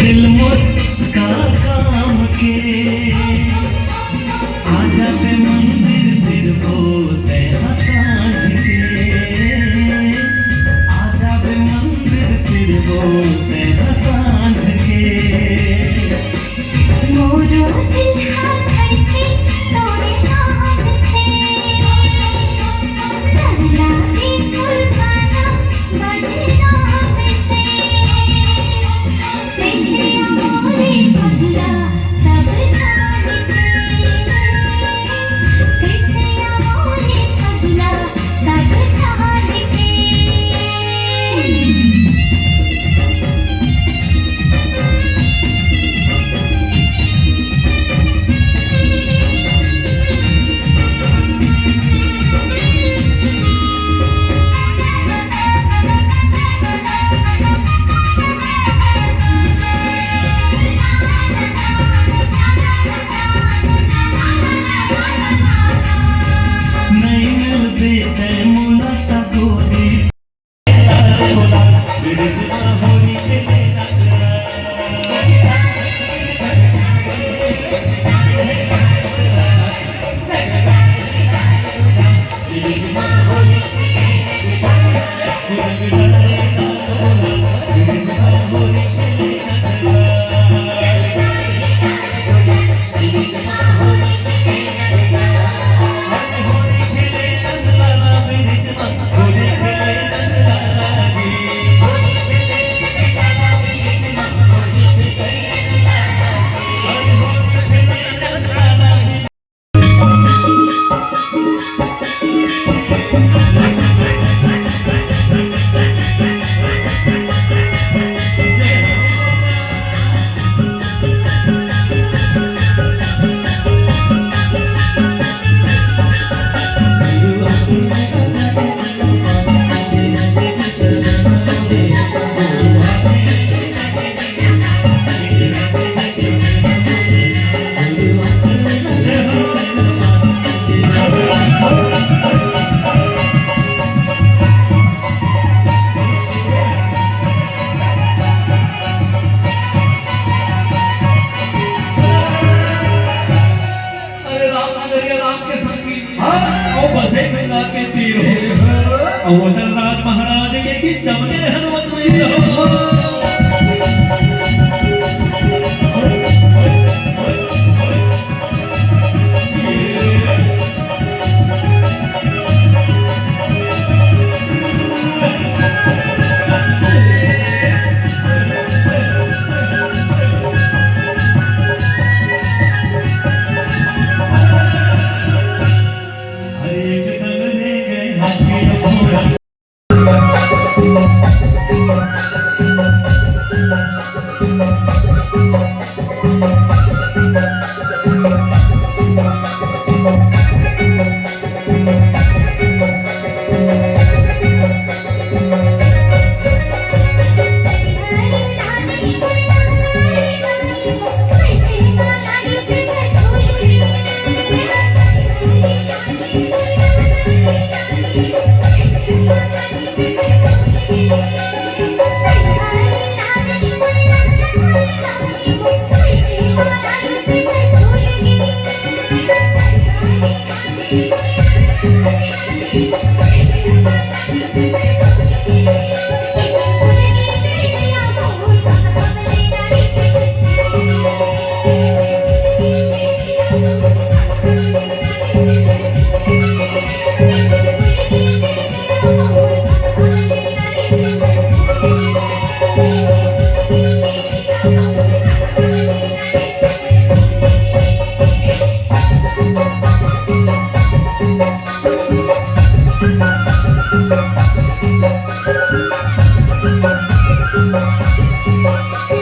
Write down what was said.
दिल मोर का काम के आ जाते मंदिर तिर बोते हसाज के आ जाते मंदिर तिर बोते हसाज के मोरो दिल हाथ धड़के तोरे नाम से डर लागे कुर्बाना बदनाम से कैसे मोरे पगला सब जान के कैसे मोरे पगला सब जान के नहीं मिलते तै मुलाकात गोरी बिरजना होरी के लेना अवतल राज महाराज के कि जमने हनुमत नहीं हो Thank you.